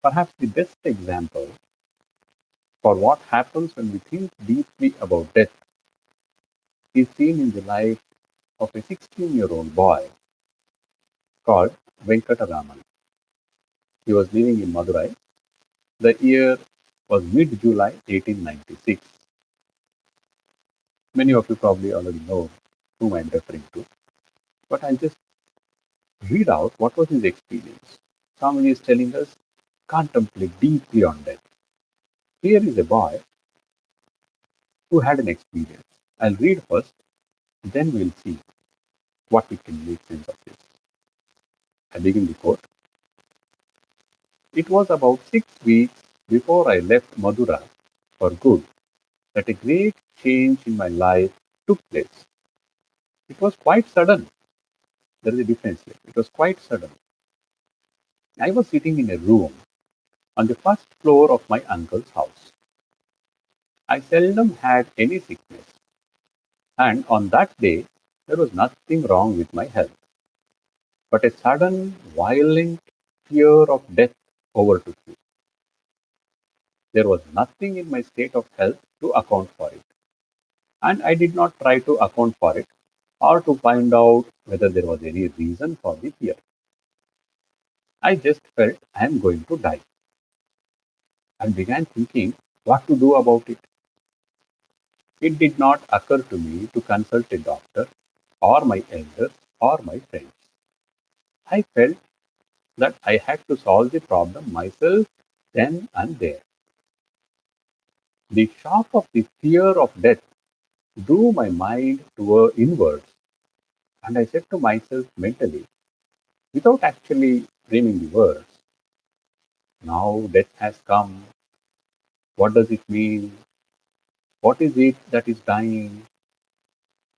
Perhaps the best example for what happens when we think deeply about death is seen in the life of a 16-year-old boy called Venkataraman. He was living in Madurai. The year was mid-July 1896. Many of you probably already know whom I'm referring to, but I'll just read out what was his experience. Swami is telling us, contemplate deeply on death. Here is a boy who had an experience. I'll read first, then we'll see what we can make sense of this. I begin the quote. It was about 6 weeks before I left Madurai for good that a great change in my life took place. It was quite sudden. There is a difference here. It was quite sudden. I was sitting in a room on the first floor of my uncle's house. I seldom had any sickness, and on that day there was nothing wrong with my health. But a sudden, violent fear of death overtook me. There was nothing in my state of health to account for it, and I did not try to account for it or to find out whether there was any reason for the fear. I just felt I am going to die and began thinking what to do about it. It did not occur to me to consult a doctor or my elders or my friends. I felt that I had to solve the problem myself then and there. The shock of the fear of death drew my mind toward inwards, and I said to myself mentally, without actually framing the words, now death has come. What does it mean? What is it that is dying?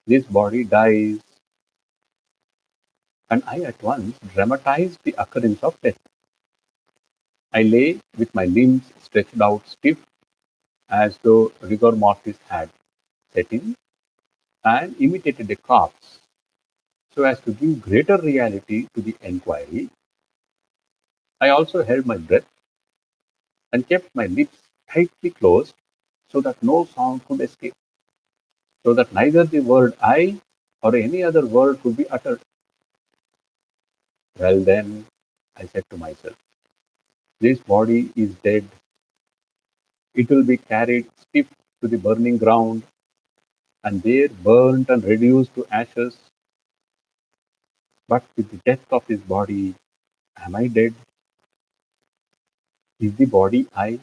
This body dies. And I at once dramatized the occurrence of death. I lay with my limbs stretched out stiff as though rigor mortis had set in and imitated a corpse so as to give greater reality to the enquiry. I also held my breath and kept my lips tightly closed so that no sound could escape, so that neither the word I or any other word could be uttered. Well, then, I said to myself, this body is dead. It will be carried stiff to the burning ground and there burnt and reduced to ashes. But with the death of this body, am I dead? Is the body I?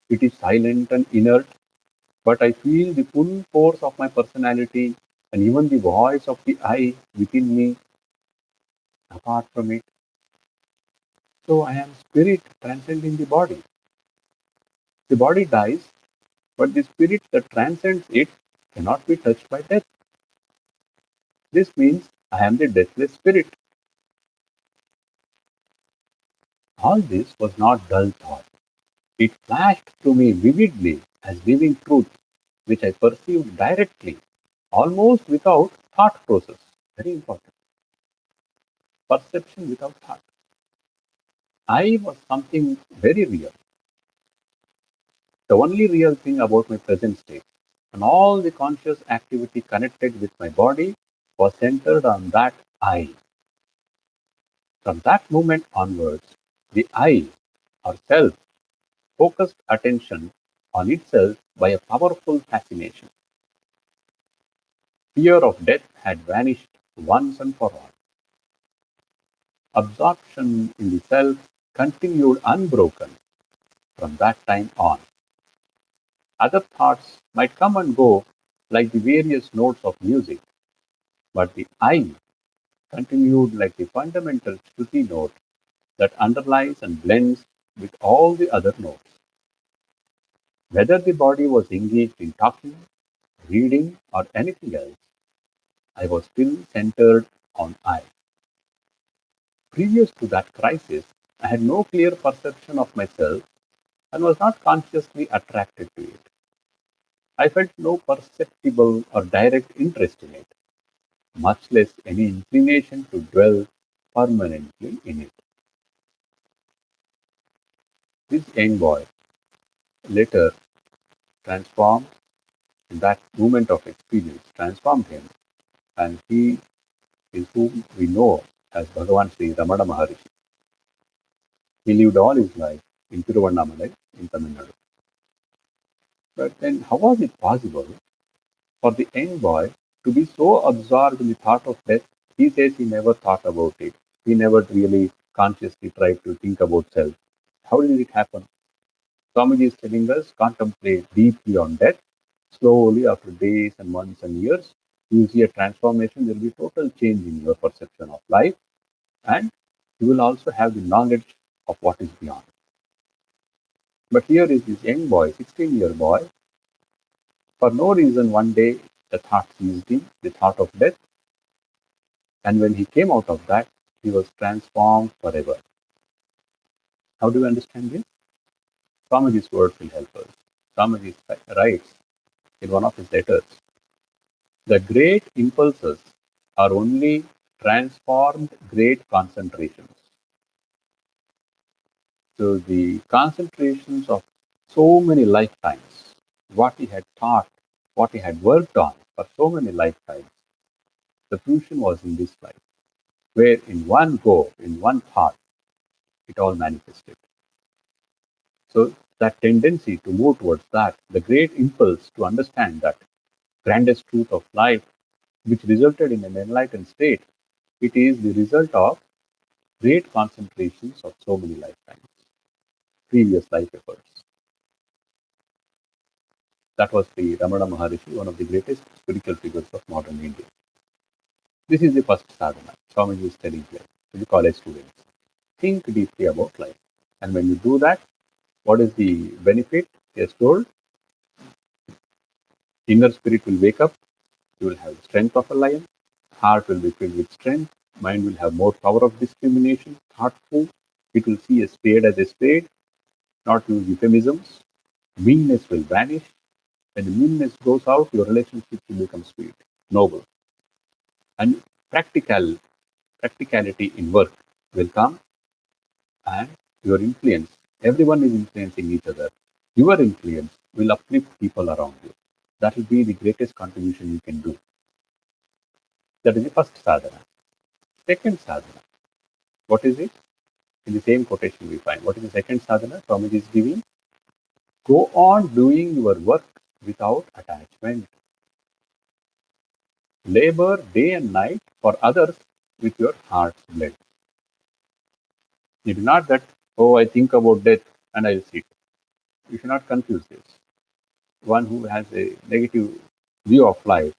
It is silent and inert, but I feel the full force of my personality and even the voice of the I within me apart from it. So I am spirit transcending the body. The body dies, but the spirit that transcends it cannot be touched by death. This means I am the deathless spirit. All this was not dull thought. It flashed to me vividly as living truth, which I perceived directly, almost without thought process. Very important. Perception without thought. I was something very real, the only real thing about my present state. And all the conscious activity connected with my body was centered on that I. From that moment onwards, the I, or self, focused attention on itself by a powerful fascination. Fear of death had vanished once and for all. Absorption in the self continued unbroken from that time on. Other thoughts might come and go like the various notes of music, but the I continued like the fundamental Shruti note that underlies and blends with all the other notes. Whether the body was engaged in talking, reading, or anything else, I was still centered on I. Previous to that crisis, I had no clear perception of myself and was not consciously attracted to it. I felt no perceptible or direct interest in it, much less any inclination to dwell permanently in it. This young boy later transformed, that moment of experience transformed him, and he is whom we know as Bhagavan Sri Ramana Maharishi. He lived all his life in Tiruvannamalai in Tamil Nadu. But then how was it possible for the young boy to be so absorbed in the thought of death? He says he never thought about it. He never really consciously tried to think about self. How did it happen? Swamiji is telling us, contemplate deeply on death. Slowly, after days and months and years, you will see a transformation. There will be total change in your perception of life, and you will also have the knowledge of what is beyond. But here is this young boy, 16-year boy. For no reason, one day the thought seized him, the thought of death, and when he came out of that, he was transformed forever. How do you understand this? Swamiji's words will help us. Swamiji writes in one of his letters, the great impulses are only transformed great concentrations. So the concentrations of so many lifetimes, what he had thought, what he had worked on for so many lifetimes, the fusion was in this life, where in one go, in one thought, it all manifested. So that tendency to move towards that, the great impulse to understand that grandest truth of life, which resulted in an enlightened state, it is the result of great concentrations of so many lifetimes, previous life efforts. That was the Ramana Maharishi, one of the greatest spiritual figures of modern India. This is the first sadhana. Swamiji is telling here to the college students. Think deeply about life. And when you do that, what is the benefit? He has told, inner spirit will wake up, you will have the strength of a lion, heart will be filled with strength, mind will have more power of discrimination, thoughtful, it will see a spade as a spade, not use euphemisms, meanness will vanish. When the meanness goes out, your relationship will become sweet, noble. And practicality in work will come, and your influence, everyone is influencing each other. Your influence will uplift people around you. That will be the greatest contribution you can do. That is the first sadhana. Second sadhana. What is it? In the same quotation we find. What is the second sadhana Swamiji is giving? Go on doing your work without attachment. Labor day and night for others with your heart's blood. It is not that, oh, I think about death and I will sit. You should not confuse this. One who has a negative view of life,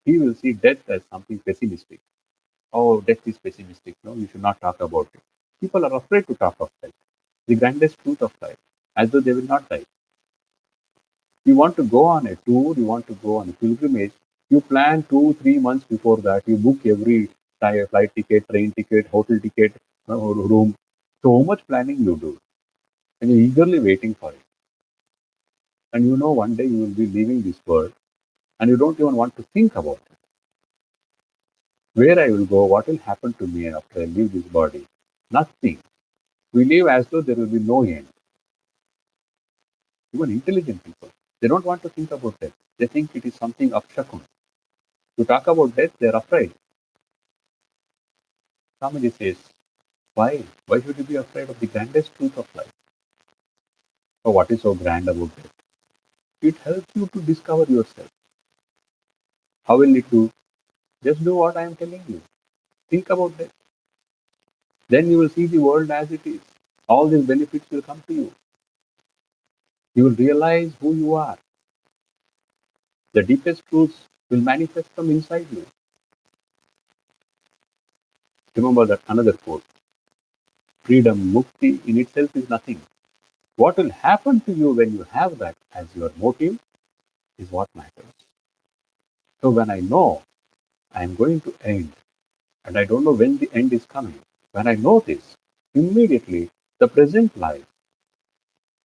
he will see death as something pessimistic. Oh, death is pessimistic. No, you should not talk about it. People are afraid to talk of death, the grandest truth of life, as though they will not die. You want to go on a tour, you want to go on a pilgrimage, you plan 2-3 months before that, you book every flight ticket, train ticket, hotel ticket, room. So much planning you do, and you're eagerly waiting for it. And you know one day you will be leaving this world, and you don't even want to think about it. Where I will go, what will happen to me after I leave this body? Nothing. We live as though there will be no end. Even intelligent people, they don't want to think about death. They think it is something apshakun. To talk about death, they are afraid. Swamiji says, why? Why should you be afraid of the grandest truth of life? Oh, what is so grand about death? It helps you to discover yourself. How will it do? Just do what I am telling you. Think about death. Then you will see the world as it is. All these benefits will come to you. You will realize who you are. The deepest truths will manifest from inside you. Remember that another quote. Freedom, mukti in itself is nothing. What will happen to you when you have that as your motive is what matters. So when I know I am going to end, and I don't know when the end is coming, when I know this, immediately the present life,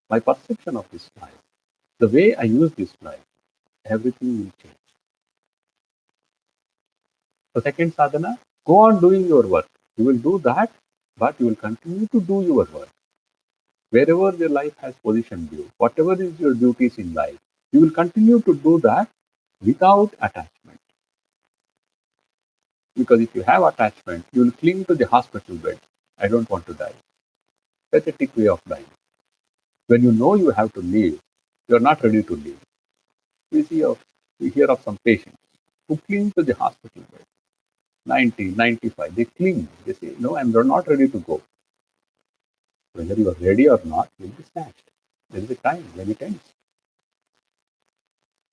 my perception of this life, the way I use this life, everything will change. So second sadhana, go on doing your work. You will do that, but you will continue to do your work. Wherever your life has positioned you, whatever is your duties in life, you will continue to do that without attachment. Because if you have attachment, you will cling to the hospital bed. I don't want to die. Pathetic way of dying. When you know you have to leave, you are not ready to leave. We hear of some patients who cling to the hospital bed. 90, 95, they cling. They say, no, I'm not ready to go. Whether you are ready or not, you'll be snatched. There is a time when it ends.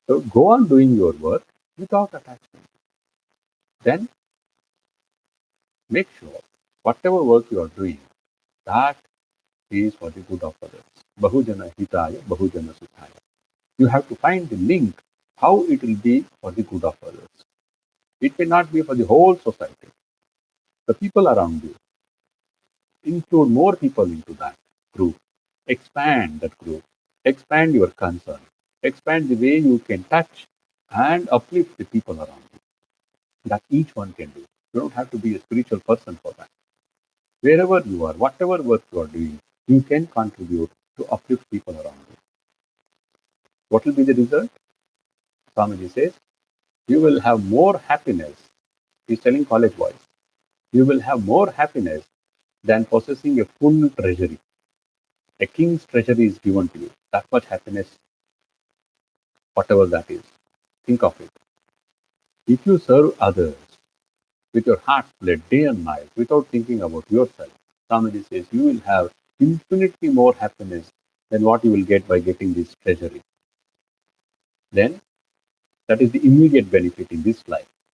So go on doing your work without attachment. Then make sure whatever work you are doing, that is for the good of others. Bahujana hitaya, bahujana sukhaya. You have to find the link, how it will be for the good of others. It may not be for the whole society. The people around you, include more people into that group. Expand that group. Expand your concern. Expand the way you can touch and uplift the people around you. That each one can do. You don't have to be a spiritual person for that. Wherever you are, whatever work you are doing, you can contribute to uplift people around you. What will be the result? Swamiji says, you will have more happiness. He's telling college boys, you will have more happiness than possessing a full treasury. A king's treasury is given to you. That much happiness, whatever that is. Think of it. If you serve others with your heart split day and night without thinking about yourself, Swamiji says you will have infinitely more happiness than what you will get by getting this treasury. Then that is the immediate benefit in this life.